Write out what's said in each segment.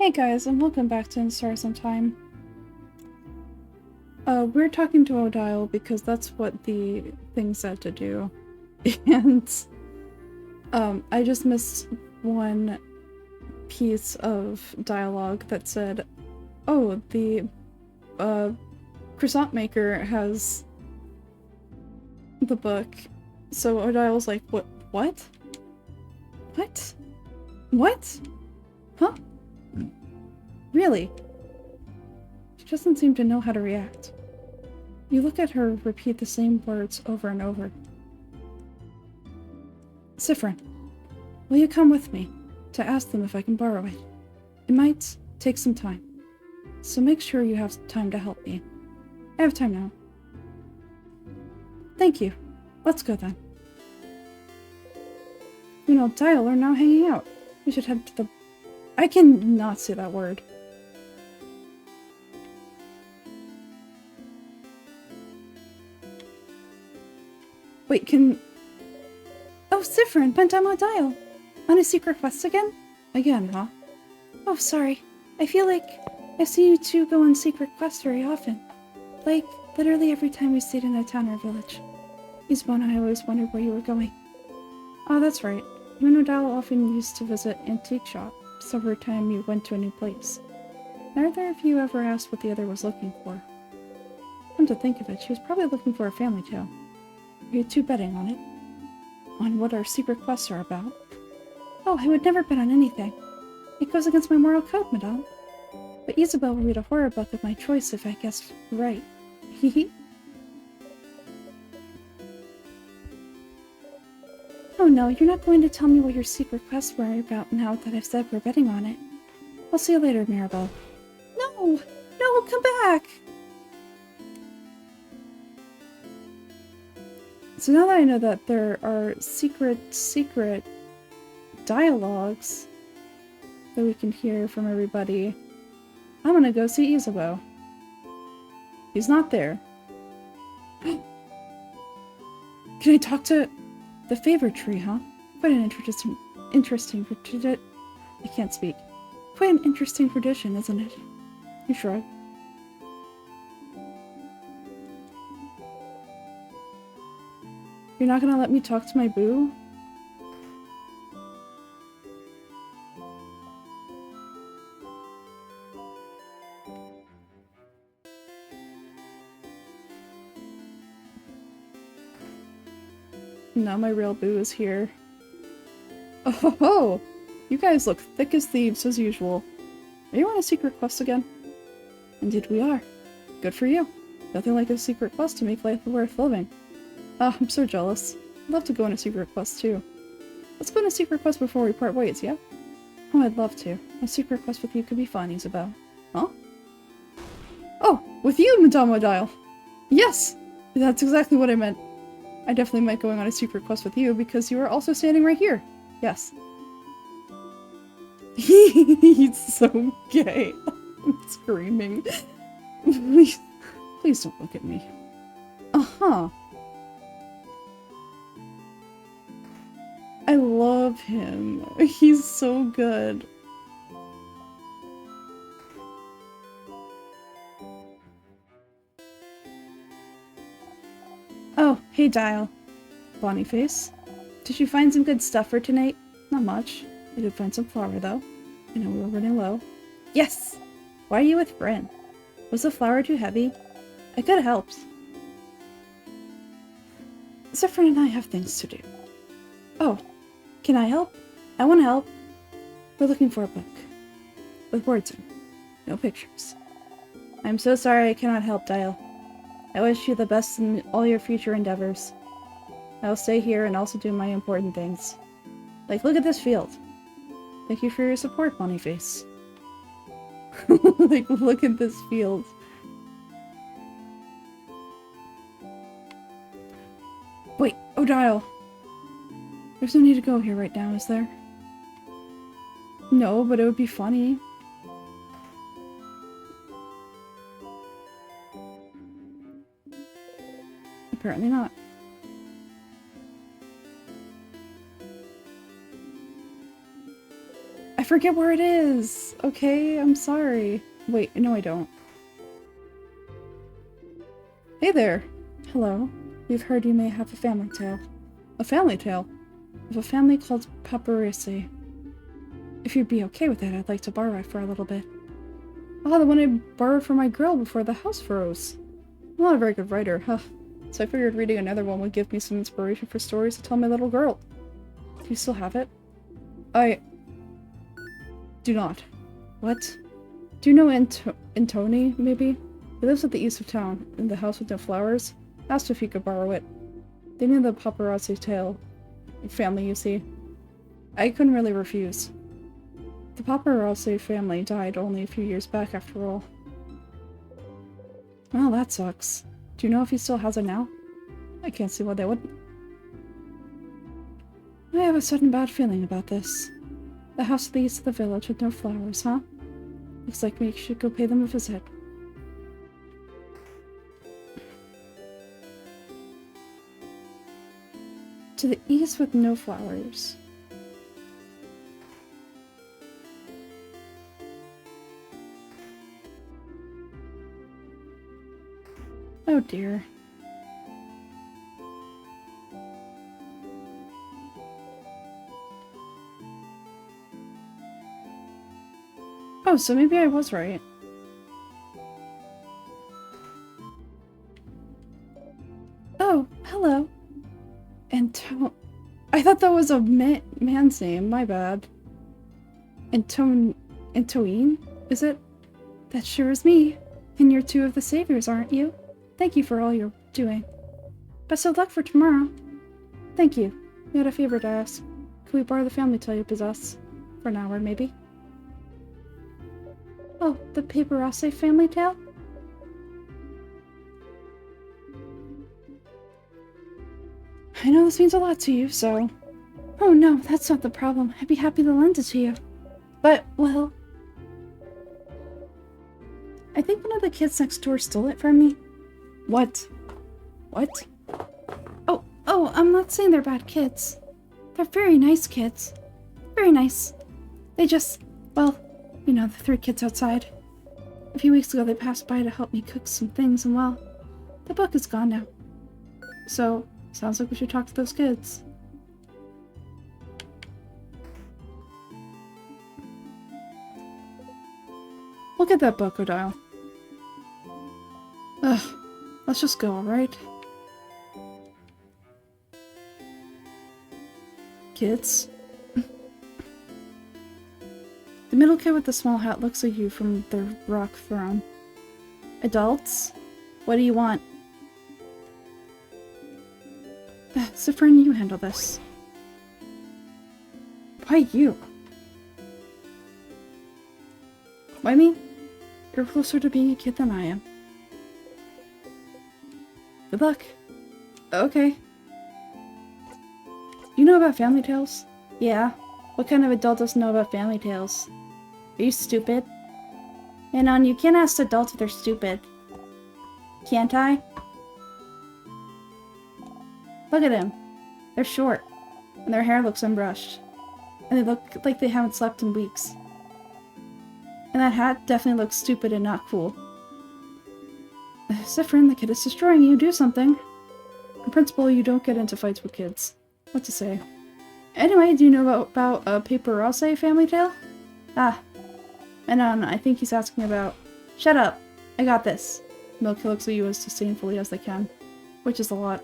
Hey guys, and welcome back to In Stars on Time. We're talking to Odile because that's what the thing said to do. And, I just missed one piece of dialogue that said, oh, the, croissant maker has the book. So Odile's like, what? What? What? What? Huh? Really? She doesn't seem to know how to react. You look at her repeat the same words over and over. Sifrin, will you come with me to ask them if I can borrow it? It might take some time, so make sure you have time to help me. I have time now. Thank you. Let's go then. You and Odile are now hanging out. We should head to the... I cannot say that word. Wait, can... Oh, Sifrin, Madame Odile! On a secret quest again? Again, huh? Oh, sorry. I feel like I've seen you two go on secret quests very often. Like, literally every time we stayed in a town or village. Isabel and I always wondered where you were going. Oh, that's right. You and Odile often used to visit antique shops every time you went to a new place. Neither of you ever asked what the other was looking for. Come to think of it, she was probably looking for a family tale. Are you two betting on it? On what our secret quests are about? Oh, I would never bet on anything. It goes against my moral code, madame. But Isabel will read a horror book of my choice if I guess right. Hehe. Oh no, you're not going to tell me what your secret quests were about now that I've said we're betting on it. I'll see you later, Mirabelle. No! No, come back! So now that I know that there are secret dialogues that we can hear from everybody, I'm gonna go see Isabeau. He's not there. Can I talk to the favor tree, huh? Quite an interesting tradition. I can't speak. Quite an interesting tradition, isn't it? You shrug. You're not gonna let me talk to my boo? No, my real boo is here. Oh ho ho! You guys look thick as thieves as usual. Are you on a secret quest again? Indeed we are. Good for you. Nothing like a secret quest to make life worth living. Ah, I'm so jealous. I'd love to go on a secret quest too. Let's go on a secret quest before we part ways, yeah? Oh, I'd love to. A secret quest with you could be fun, Isabel. Huh? Oh, with you, Madame Odile! Yes! That's exactly what I meant. I definitely meant going on a secret quest with you because you are also standing right here. Yes. He's so gay. I'm screaming. Please don't look at me. Uh-huh. I love him. He's so good. Oh, hey Dial. Bonnie face. Did you find some good stuff for tonight? Not much. I did find some flour though. I know we were running low. Yes! Why are you with Bryn? Was the flour too heavy? I could have helped. Zephyr and I have things to do. Oh, can I help? I want to help. We're looking for a book. With words in. No pictures. I'm so sorry I cannot help, Dial. I wish you the best in all your future endeavors. I'll stay here and also do my important things. Like, look at this field. Thank you for your support, Bonyface. Like, look at this field. Wait, Odile! There's no need to go here right now, is there? No, but it would be funny. Apparently not. I forget where it is. Okay, I'm sorry. Wait, no I don't. Hey there. Hello. We've heard you may have a family tale. A family tale? Of a family called Paparazzi. If you'd be okay with that, I'd like to borrow it for a little bit. Ah, the one I borrowed from my girl before the house froze. I'm not a very good writer, huh? So I figured reading another one would give me some inspiration for stories to tell my little girl. Do you still have it? I... do not. What? Do you know Antoni, maybe? He lives at the east of town, in the house with no flowers. Asked if he could borrow it. They knew the paparazzi tale. Family, you see. I couldn't really refuse. The paparazzi family died only a few years back, after all. Well, that sucks. Do you know if he still has it now? I can't see why they wouldn't. I have a sudden bad feeling about this. The house at the east of the village with no flowers, huh? Looks like we should go pay them a visit. To the east with no flowers. Oh dear. Oh, so maybe I was right. Oh, hello. I thought that was a man's name, my bad. Antoine, is it? That sure is me. And you're two of the saviors, aren't you? Thank you for all you're doing. Best of luck for tomorrow. Thank you. We had a favor to ask. Could we borrow the family tale you possess? For an hour, maybe? Oh, the Paparazzi family tale? I know this means a lot to you, so... Oh no, that's not the problem. I'd be happy to lend it to you. But, well... I think one of the kids next door stole it from me. What? What? Oh, I'm not saying they're bad kids. They're very nice kids. Very nice. They just... well, you know, the three kids outside. A few weeks ago they passed by to help me cook some things, and well, the book is gone now. So... sounds like we should talk to those kids. Look at that book, Odile. Ugh. Let's just go, alright? Kids? The middle kid with the small hat looks at you from the rock throne. Adults? What do you want? Zifrin, you handle this. Why you? Why me? You're closer to being a kid than I am. Good luck. Okay. You know about family tales? Yeah. What kind of adult doesn't know about family tales? Are you stupid? And you can't ask adults if they're stupid. Can't I? Look at them. They're short. And their hair looks unbrushed. And they look like they haven't slept in weeks. And that hat definitely looks stupid and not cool. Zifrin, the kid is destroying you. Do something. In principle, you don't get into fights with kids. What to say? Anyway, do you know about a Paparazzi family tale? Ah. And I think he's asking about... Shut up! I got this. Milky looks at you as disdainfully as they can. Which is a lot.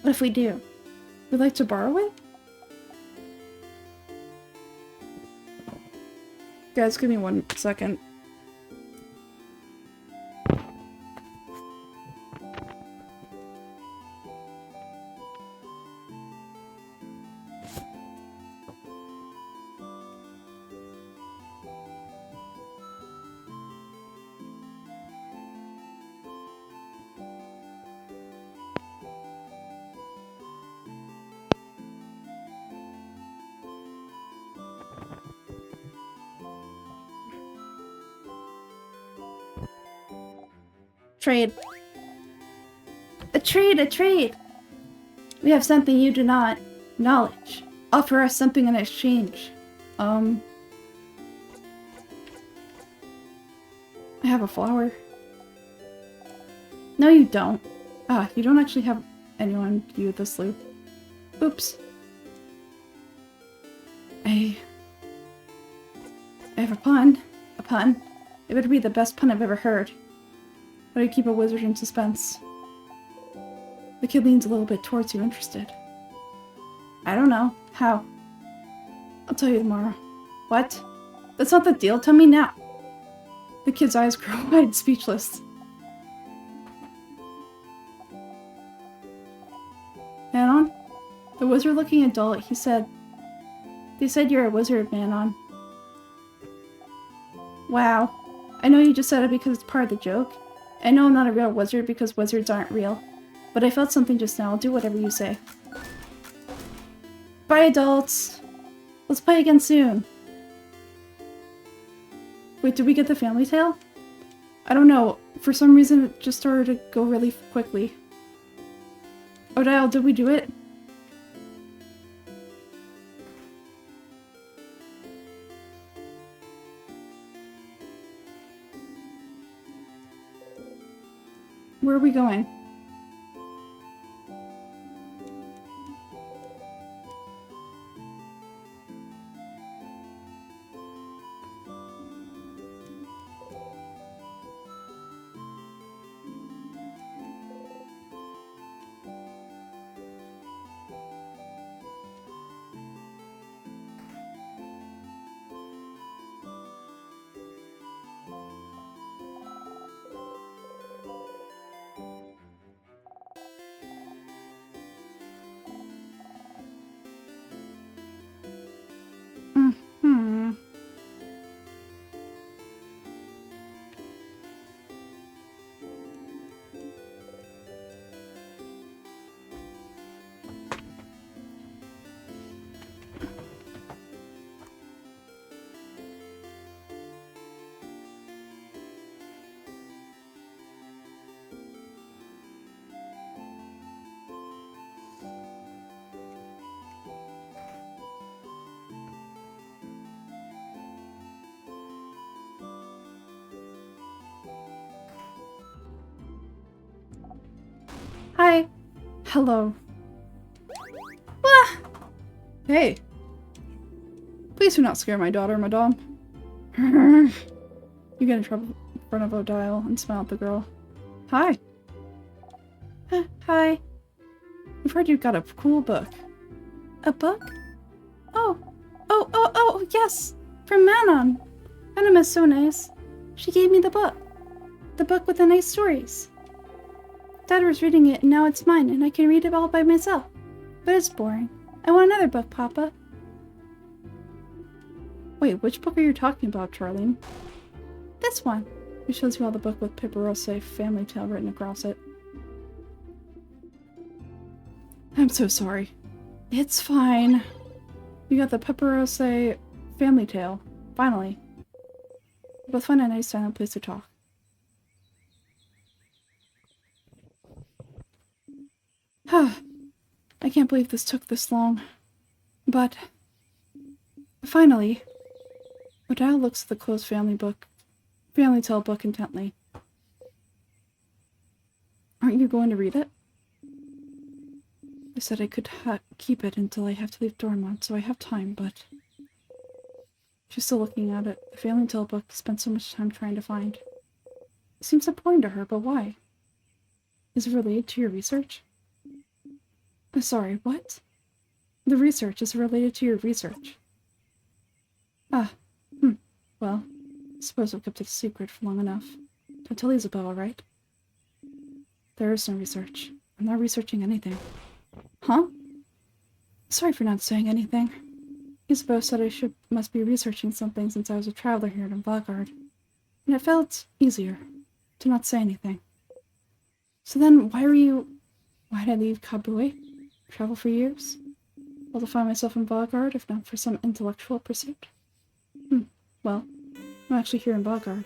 What if we do? We'd like to borrow it? Guys, give me 1 second. Trade. A trade! We have something you do not. Knowledge. Offer us something in exchange. I have a flower. No, you don't. Ah, you don't actually have anyone to do this loop. Oops. I have a pun. A pun. It would be the best pun I've ever heard. But I keep a wizard in suspense. The kid leans a little bit towards you, interested. I don't know. How? I'll tell you tomorrow. What? That's not the deal. Tell me now. The kid's eyes grow wide, speechless. Manon? The wizard looking adult, he said... They said you're a wizard, Manon. Wow. I know you just said it because it's part of the joke. I know I'm not a real wizard because wizards aren't real. But I felt something just now. I'll do whatever you say. Bye, adults! Let's play again soon. Wait, did we get the family tale? I don't know. For some reason, it just started to go really quickly. Odile, did we do it? Where are we going? Hi. Hello. Ah! Hey. Please do not scare my daughter, madame. You get in trouble in front of Odile and smile at the girl. Hi. Hi. We've heard you've got a cool book. A book? Oh, yes! From Manon! Manon is so nice. She gave me the book. The book with the nice stories. Dad was reading it and now it's mine and I can read it all by myself. But it's boring. I want another book, Papa. Wait, which book are you talking about, Charlene? This one. He shows you all the book with Pipperose family tale written across it. I'm so sorry. It's fine. You got the Pipperose family tale. Finally. We'll find a nice silent place to talk. I can't believe this took this long. But... finally... Odile looks at the closed family tale book intently. Aren't you going to read it? I said I could keep it until I have to leave Dormont, so I have time, but... She's still looking at it. The family tale book spent so much time trying to find. It seems important to her, but why? Is it related to your research? Sorry, what? The research is related to your research. Well, I suppose I've kept it a secret for long enough. Don't tell Isabella, right? There is no research. I'm not researching anything. Huh? Sorry for not saying anything. Isabella said I must be researching something since I was a traveler here in Valgard. And it felt easier to not say anything. So then, why did I leave Kabue? Travel for years? All to find myself in Valgard, if not for some intellectual pursuit? Well, I'm actually here in Valgard.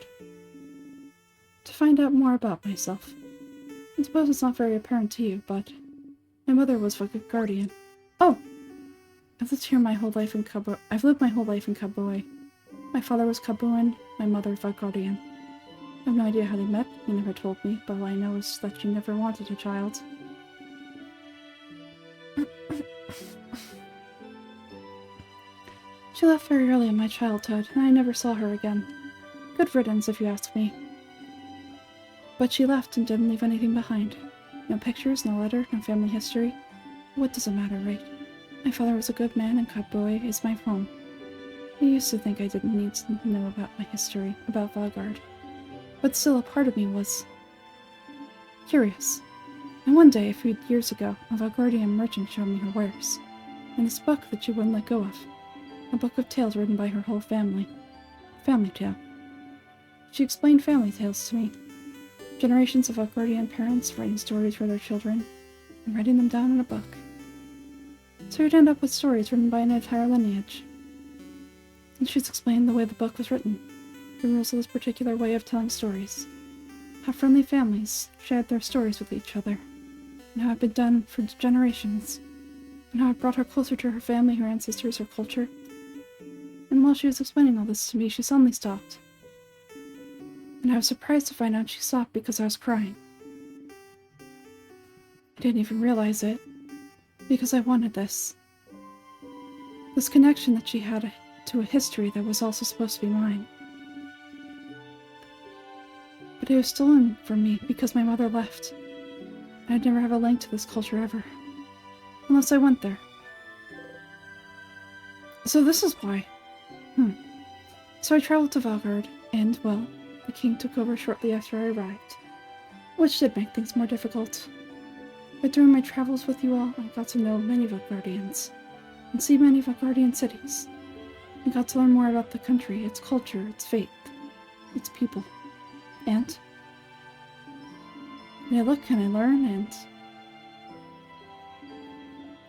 To find out more about myself. I suppose it's not very apparent to you, but My mother was a guardian. Oh! I've lived my whole life in Kabue. My father was Kabuan, my mother Valgardian. I have no idea how they met, he never told me, but all I know is that she never wanted a child. She left very early in my childhood, and I never saw her again. Good riddance, if you ask me. But she left and didn't leave anything behind. No pictures, no letter, no family history. What does it matter, right? My father was a good man, and Kabue is my home. I used to think I didn't need to know about my history, about Valgard. But still, a part of me was curious. And one day, a few years ago, a Valgardian merchant showed me her wares. And this book that she wouldn't let go of. A book of tales written by her whole family. A family tale. She explained family tales to me. Generations of Valgardian parents writing stories for their children, and writing them down in a book. So you'd end up with stories written by an entire lineage. And she's explained the way the book was written, the rules of this particular way of telling stories, how friendly families shared their stories with each other, and how it had been done for generations, and how it brought her closer to her family, her ancestors, her culture. And while she was explaining all this to me, she suddenly stopped. And I was surprised to find out she stopped because I was crying. I didn't even realize it, because I wanted this. This connection that she had to a history that was also supposed to be mine. But it was stolen from me because my mother left. I'd never have a link to this culture ever. Unless I went there. So this is why. So I traveled to Valgard, and, well, the king took over shortly after I arrived. Which did make things more difficult. But during my travels with you all, I got to know many Valgardians, and see many Valgardian cities. I got to learn more about the country, its culture, its faith, its people. And I look and I learn, and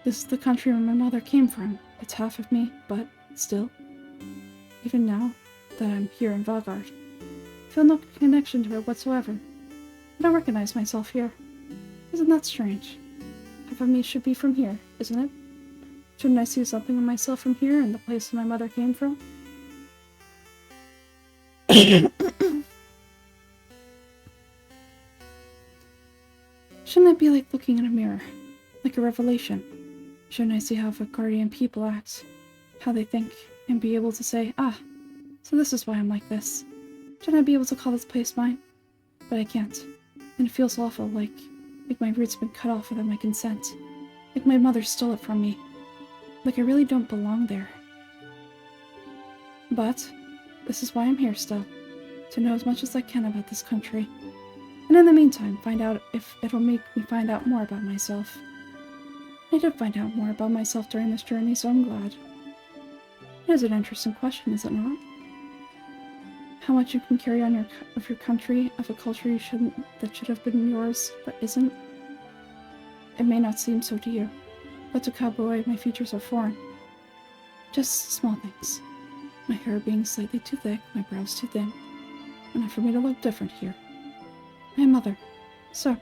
this is the country where my mother came from. It's half of me, but still, even now that I'm here in Valgard, I feel no connection to her whatsoever. I don't recognize myself here. Isn't that strange? Half of me should be from here, isn't it? Shouldn't I see something of myself from here and the place my mother came from? Shouldn't it be like looking in a mirror? Like a revelation? Shouldn't I see how Valgardian people act? How they think? And be able to say, ah, so this is why I'm like this. Shouldn't I be able to call this place mine? But I can't. And it feels awful, like my roots have been cut off without my consent. Like my mother stole it from me. Like I really don't belong there. But this is why I'm here still. To know as much as I can about this country. And in the meantime, find out if it'll make me find out more about myself. I did find out more about myself during this journey, so I'm glad. It is an interesting question, is it not? How much you can carry on of your country, of a culture that should have been yours, but isn't? It may not seem so to you, but to Kabue, my features are foreign. Just small things. My hair being slightly too thick, my brows too thin, enough for me to look different here. My mother. So,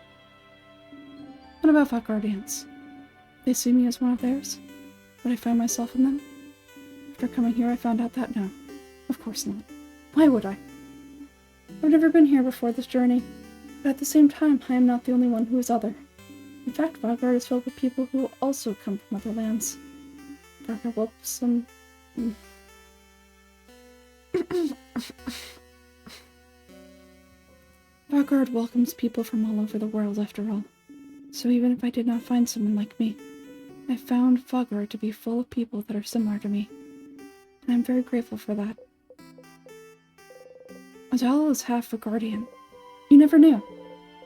what about Valgardians? They see me as one of theirs? Would I find myself in them? After coming here, I found out that no. Of course not. Why would I? I've never been here before this journey, but at the same time, I am not the only one who is other. In fact, Valgard is filled with people who also come from other lands. Valgard welcomes Valgard welcomes people from all over the world, after all. So even if I did not find someone like me, I found Valgard to be full of people that are similar to me. And I'm very grateful for that. Odile is half Valgardian. You never knew.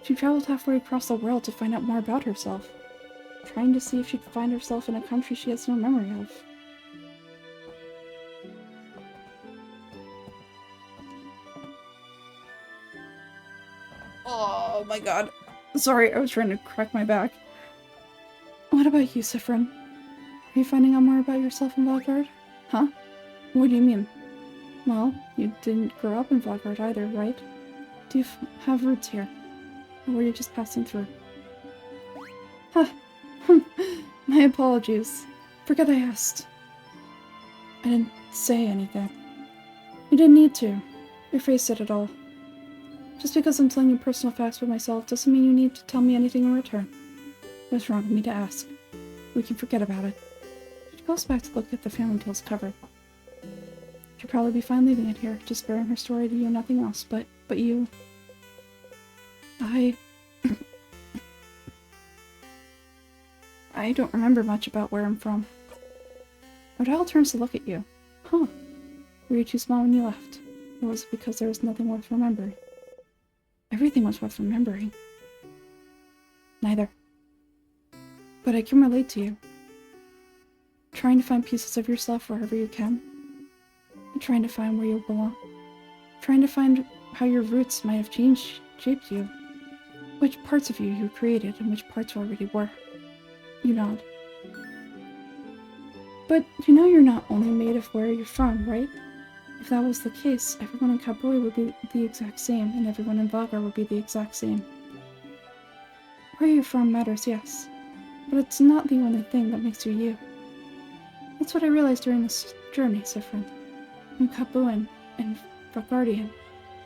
She traveled halfway across the world to find out more about herself, trying to see if she'd find herself in a country she has no memory of. Oh my god. Sorry, I was trying to crack my back. What about you, Sifrin? Are you finding out more about yourself in Valgard? Huh? What do you mean? Well, you didn't grow up in Valgard either, right? Do you have roots here? Or were you just passing through? Huh. My apologies. Forget I asked. I didn't say anything. You didn't need to. Your face said it all. Just because I'm telling you personal facts about myself doesn't mean you need to tell me anything in return. It was wrong of me to ask. We can forget about it. She goes back to look at the Family Tales cover. She'll probably be fine leaving it here, just bearing her story to you, nothing else, but you... I don't remember much about where I'm from. Odile turns to look at you. Huh. Were you too small when you left? Or was it because there was nothing worth remembering? Everything was worth remembering. Neither. But I can relate to you. Trying to find pieces of yourself wherever you can. And trying to find where you belong. Trying to find how your roots might have shaped you. Which parts of you created and which parts already were. You nod. But you know you're not only made of where you're from, right? If that was the case, everyone in Kabui would be the exact same, and everyone in Vagar would be the exact same. Where you're from matters, yes. But it's not the only thing that makes you you. That's what I realized during this journey, Sifrin. I'm Kabuan and Vagardian,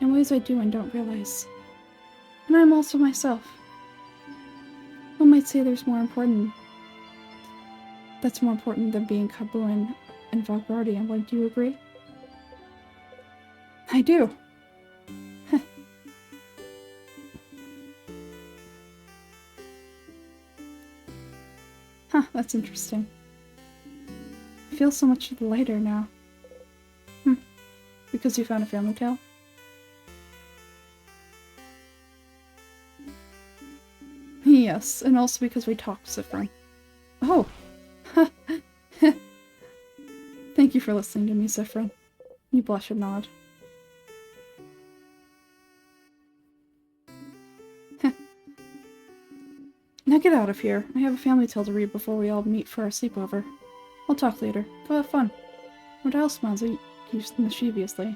in ways I do and don't realize. And I'm also myself. One might say that's more important than being Kabuan and Vagardian. Wouldn't you agree? I do. Huh, that's interesting. I feel so much lighter now. Because you found a family tale? Yes, and also because we talked, Sifrin. Oh! Thank you for listening to me, Sifrin. You blush and nod. Now get out of here. I have a family tale to read before we all meet for our sleepover. I'll talk later. Go have fun. Odile smiles at you mischievously.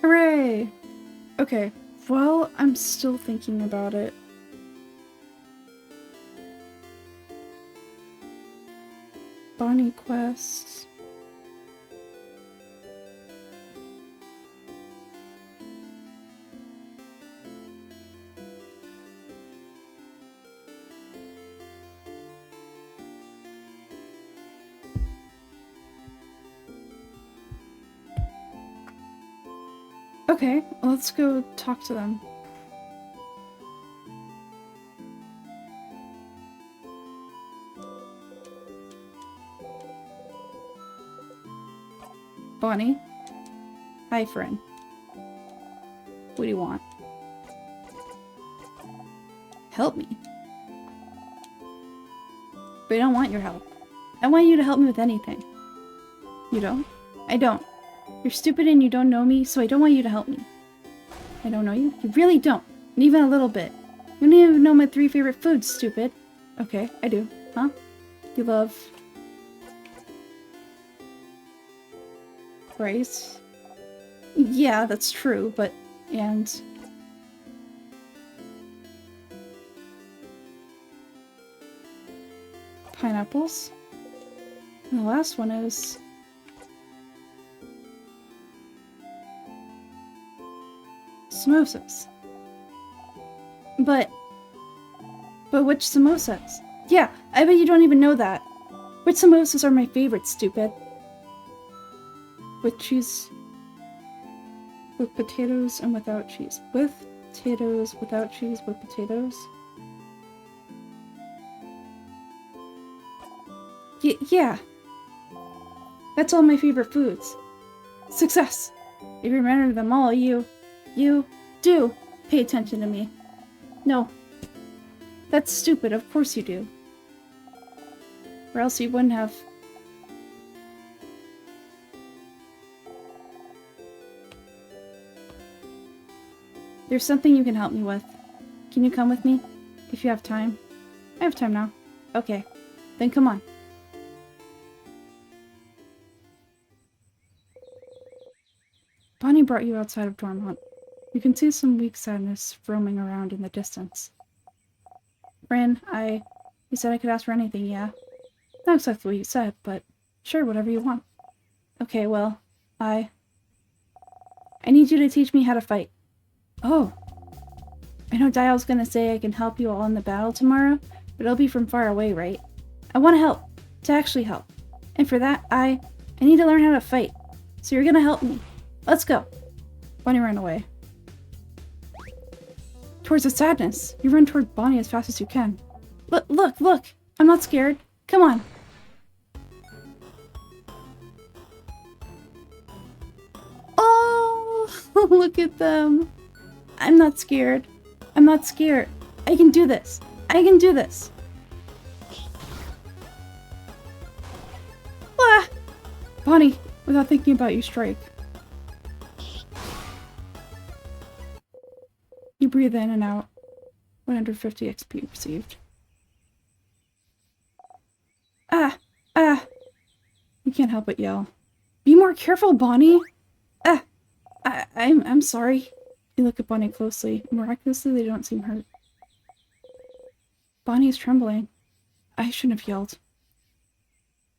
Hooray! Okay, well, I'm still thinking about it. Bonnie quest. Okay, let's go talk to them. Bonnie? Hi, friend. What do you want? Help me? But I don't want your help. I want you to help me with anything. You don't? I don't. You're stupid and you don't know me, so I don't want you to help me. I don't know you? You really don't. And even a little bit. You don't even know my 3 favorite foods, stupid. Okay, I do. Huh? You love... rice? Yeah, that's true, but... and... pineapples? And the last one is... samosas. But which samosas? Yeah, I bet you don't even know that. Which samosas are my favorite, stupid? With cheese... with potatoes and without cheese. With potatoes, without cheese, with potatoes? Yeah. That's all my favorite foods. Success! If you remember them all, you do pay attention to me. No. That's stupid, of course you do. Or else you wouldn't have. There's something you can help me with. Can you come with me? If you have time. I have time now. Okay. Then come on. Bonnie brought you outside of Dormont. You can see some weak sadness roaming around in the distance. Fran, you said I could ask for anything, yeah? Not exactly what you said, but sure, whatever you want. Okay, well, I need you to teach me how to fight. Oh. I know Dial's gonna say I can help you all in the battle tomorrow, but it'll be from far away, right? I want to help. To actually help. And for that, I need to learn how to fight. So you're gonna help me. Let's go. Bonnie ran away. Towards the sadness. You run toward Bonnie as fast as you can. Look! I'm not scared. Come on. Oh! Look at them. I'm not scared. I'm not scared. I can do this. I can do this. Ah! Bonnie, without thinking about you, strike. You breathe in and out. 150 XP received. Ah! You can't help but yell. Be more careful, Bonnie! I'm sorry. You look at Bonnie closely. Miraculously, they don't seem hurt. Bonnie is trembling. I shouldn't have yelled.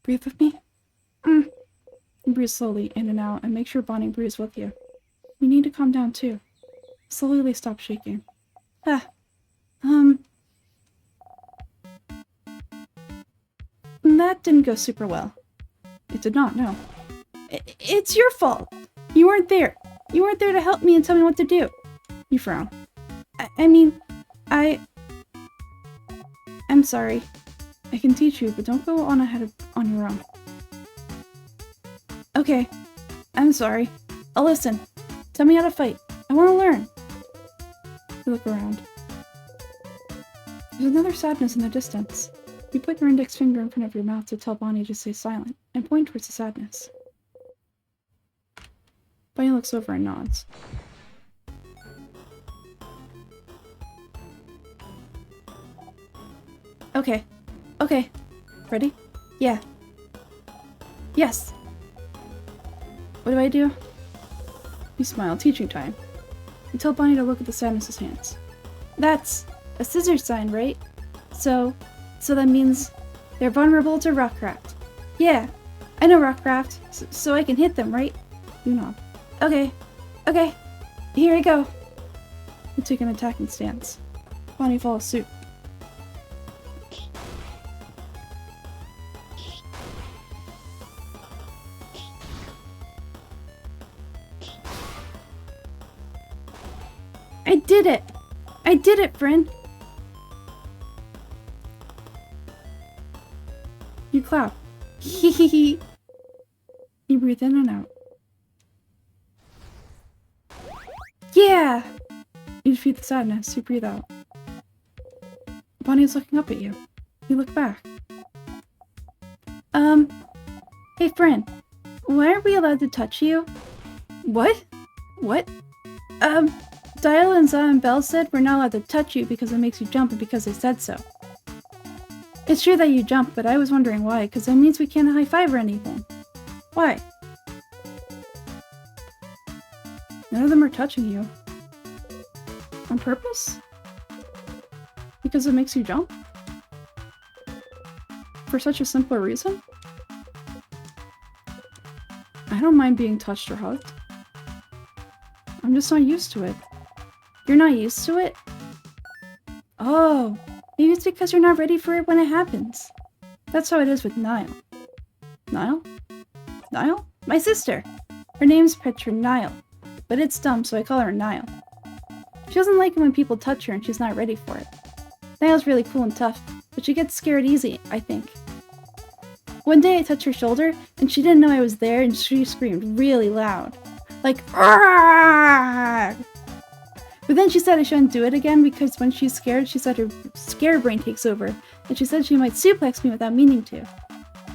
Breathe with me? You breathe slowly in and out, and make sure Bonnie breathes with you. You need to calm down, too. Slowly they stop shaking. That didn't go super well. It did not, no. It's your fault! You weren't there! You weren't there to help me and tell me what to do! You frown. I'm sorry. I can teach you, but don't go on ahead on your own. Okay. I'm sorry. I'll listen. Tell me how to fight. I want to learn. You look around. There's another sadness in the distance. You put your index finger in front of your mouth to tell Bonnie to stay silent, and point towards the sadness. Bonnie looks over and nods. Okay. Ready? Yeah. Yes. What do I do? You smile. Teaching time. You tell Bonnie to look at the sadness's hands. That's a scissor sign, right? So that means they're vulnerable to rockcraft. Yeah, I know rockcraft, so I can hit them, right? You nod. Okay, here I go. You take an attacking stance. Bonnie follows suit. I did it, friend! You clap. Hehehe. You breathe in and out. Yeah! You defeat the sadness. You breathe out. Bonnie's looking up at you. You look back. Hey friend. Why aren't we allowed to touch you? What? Dial and Za and Belle said we're not allowed to touch you because it makes you jump and because they said so. It's true that you jump, but I was wondering why, because that means we can't high-five or anything. Why? None of them are touching you. On purpose? Because it makes you jump? For such a simple reason? I don't mind being touched or hugged. I'm just not used to it. You're not used to it? Oh, maybe it's because you're not ready for it when it happens. That's how it is with Niall. Niall? Niall? My sister! Her name's Petra Niall, but it's dumb, so I call her Niall. She doesn't like it when people touch her and she's not ready for it. Niall's really cool and tough, but she gets scared easy, I think. One day I touched her shoulder, and she didn't know I was there, and she screamed really loud. Like, "Arrgh!" But then she said I shouldn't do it again because when she's scared, she said her scare brain takes over, and she said she might suplex me without meaning to.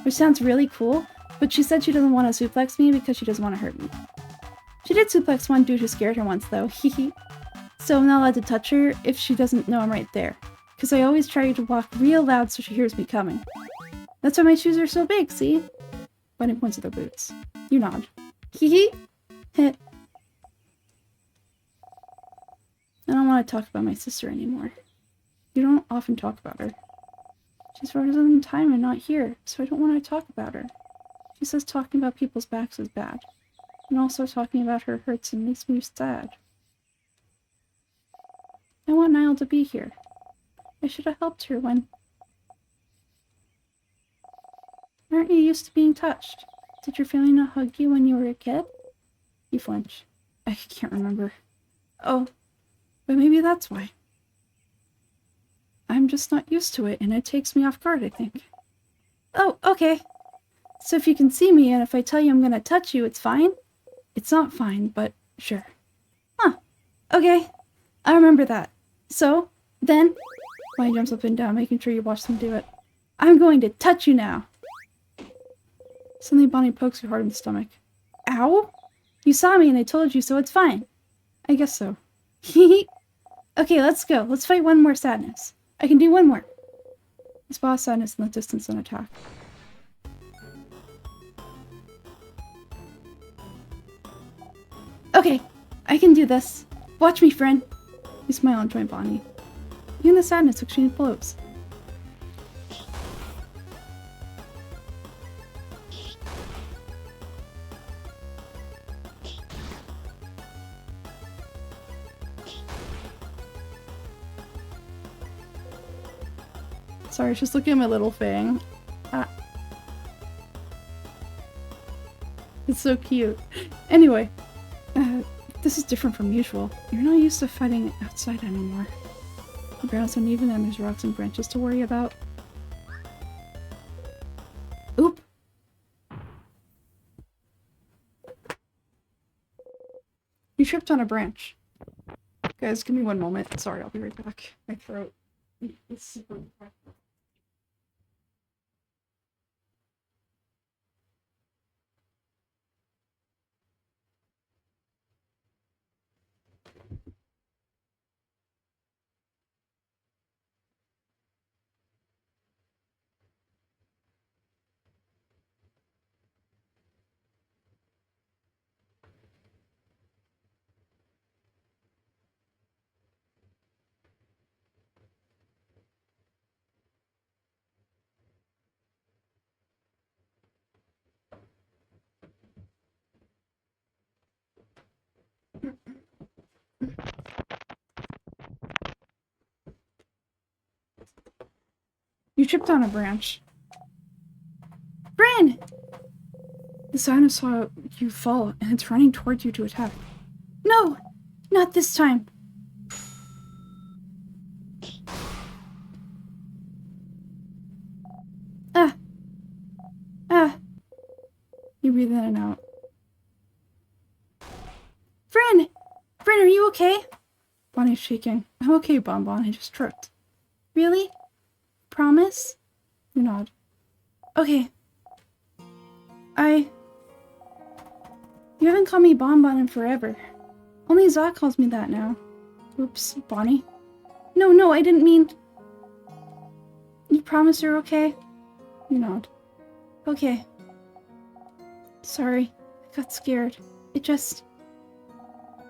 which sounds really cool, but she said she doesn't want to suplex me because she doesn't want to hurt me. She did suplex one dude who scared her once, though. Hehe. So I'm not allowed to touch her if she doesn't know I'm right there. Because I always try to walk real loud so she hears me coming. That's why my shoes are so big, see? Bunny points at their boots. You nod. Hehe. Heh. I don't want to talk about my sister anymore. You don't often talk about her. She's frozen in time and not here, so I don't want to talk about her. She says talking about people's backs is bad. And also talking about her hurts and makes me sad. I want Niall to be here. I should have helped her when... Aren't you used to being touched? Did your family not hug you when you were a kid? You flinch. I can't remember. Oh, but maybe that's why. I'm just not used to it, and it takes me off guard, I think. Oh, okay. So if you can see me, and if I tell you I'm gonna touch you, it's fine? It's not fine, but sure. Huh. Okay. I remember that. So, then... Bonnie jumps up and down, making sure you watch them do it. I'm going to touch you now! Suddenly Bonnie pokes you hard in the stomach. Ow? You saw me and I told you, so it's fine. I guess so. Hehe. Okay, let's go. Let's fight one more sadness. I can do one more. I spot sadness in the distance and attack. Okay, I can do this. Watch me, friend. You smile and join Bonnie. You and the sadness exchange blows. Sorry, I was just looking at my little fang. It's so cute. Anyway, this is different from usual. You're not used to fighting outside anymore. The ground's uneven and there's rocks and branches to worry about. Oop! You tripped on a branch. Guys, give me one moment. Sorry, I'll be right back. My throat is super cracked. You tripped on a branch. Bryn! The sadness saw you fall, and it's running towards you to attack. No! Not this time! Ah! Ah! You breathe in and out. Bryn! Bryn, are you okay? Bonnie's shaking. I'm okay, Bonbon. I just tripped. Really? Promise? You nod. Okay. You haven't called me Bonbon in forever. Only Zah calls me that now. Oops, Bonnie. No, I didn't mean... You promise you're okay? You nod. Okay. Sorry. I got scared. It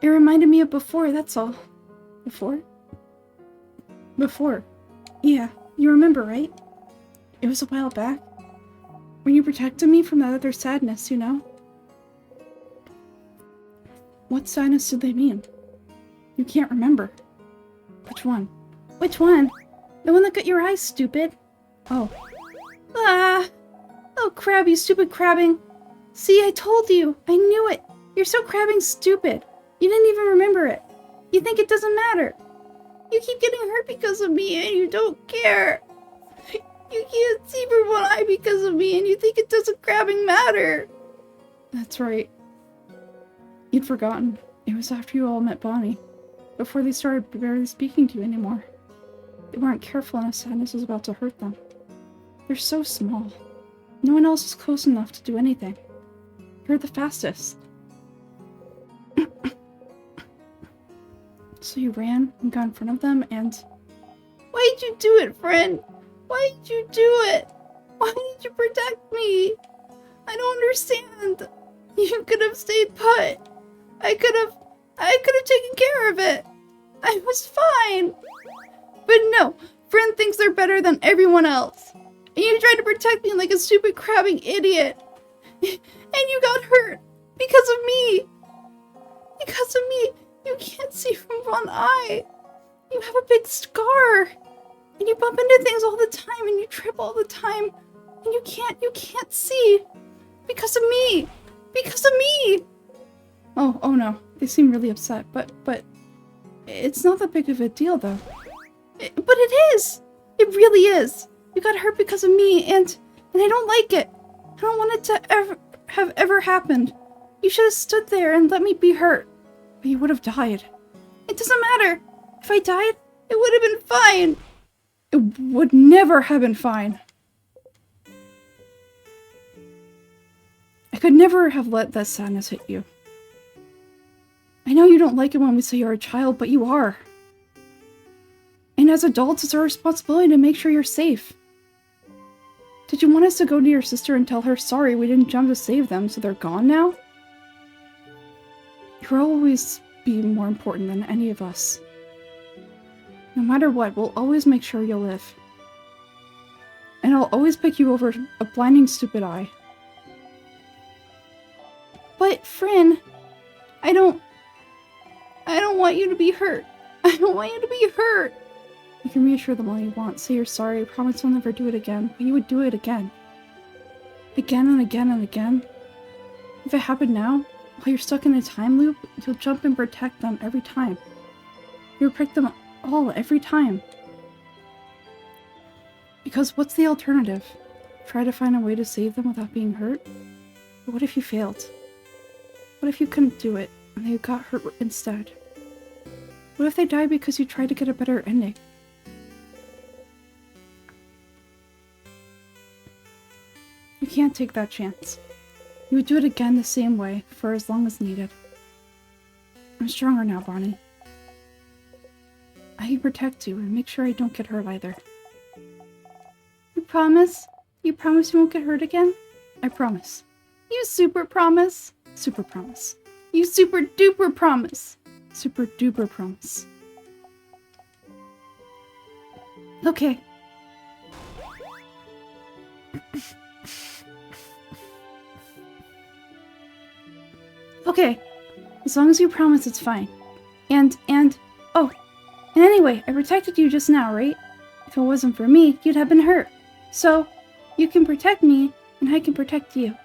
reminded me of before, that's all. Before? Before. Yeah, you remember, right? It was a while back. When you protected me from that other sadness, you know? What sadness did they mean? You can't remember. Which one? Which one? The one that got your eyes, stupid. Oh. Ah! Oh, crab, you stupid crabbing. See, I told you. I knew it. You're so crabbing stupid. You didn't even remember it. You think it doesn't matter. You keep getting hurt because of me and you don't care. You can't see for one eye because of me and you think it doesn't crabbing matter. That's right. You'd forgotten. It was after you all met Bonnie. Before they started barely speaking to you anymore. They weren't careful and a sadness was about to hurt them. They're so small. No one else was close enough to do anything. You're the fastest. So you ran and got in front of them and... Why'd you do it, friend? Why'd you do it? Why did you protect me? I don't understand. You could have stayed put. I could have taken care of it. I was fine. But no, friend thinks they're better than everyone else. And you tried to protect me like a stupid crabbing idiot. And you got hurt because of me. Because of me, you can't see from one eye. You have a big scar. And you bump into things all the time and you trip all the time. And you can't see. Because of me. Because of me. Oh no. They seem really upset, but it's not that big of a deal though. But it is. It really is. You got hurt because of me and I don't like it. I don't want it to ever happened. You should have stood there and let me be hurt. But you would have died. It doesn't matter. If I died, it would have been fine. It would never have been fine. I could never have let that sadness hit you. I know you don't like it when we say you're a child, but you are. And as adults, it's our responsibility to make sure you're safe. Did you want us to go to your sister and tell her, sorry, we didn't jump to save them, so they're gone now? You'll always be more important than any of us. No matter what, we'll always make sure you'll live. And I'll always pick you over a blinding stupid eye. But, Fryn, I don't want you to be hurt. I don't want you to be hurt. You can reassure them all you want. Say you're sorry. Promise you'll never do it again. But you would do it again. Again and again and again. If it happened now, while you're stuck in a time loop, you'll jump and protect them every time. You'll protect them all every time. Because what's the alternative? Try to find a way to save them without being hurt? But what if you failed? What if you couldn't do it and they got hurt instead? What if they died because you tried to get a better ending? You can't take that chance. You would do it again the same way, for as long as needed. I'm stronger now, Bonnie. I can protect you and make sure I don't get hurt either. You promise? You promise you won't get hurt again? I promise. You super promise? Super promise. You super duper promise? Super duper promise. Okay. Okay. As long as you promise it's fine. Oh, and anyway, I protected you just now, right? If it wasn't for me, you'd have been hurt. So, you can protect me, and I can protect you.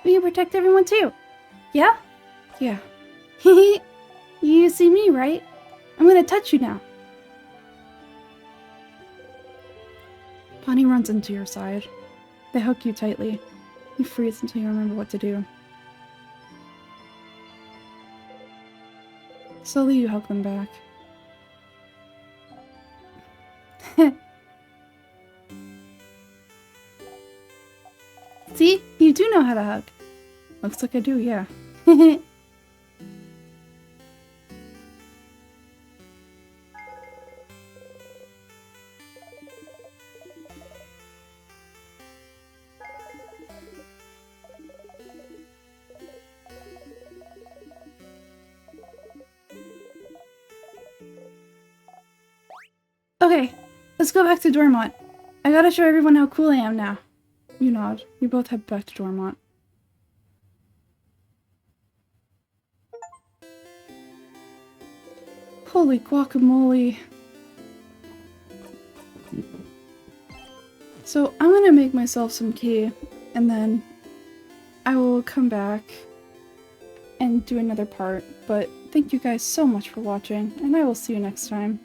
We can protect everyone too. Yeah? Yeah. You see me, right? I'm gonna touch you now. Bonnie runs into your side. They hug you tightly. You freeze until you remember what to do. Slowly you hug them back. See? You do know how to hug. Looks like I do, yeah. Okay, let's go back to Dormont. I gotta show everyone how cool I am now. You nod. You both head back to Dormont. Holy guacamole. So I'm gonna make myself some tea, and then I will come back and do another part. But thank you guys so much for watching, and I will see you next time.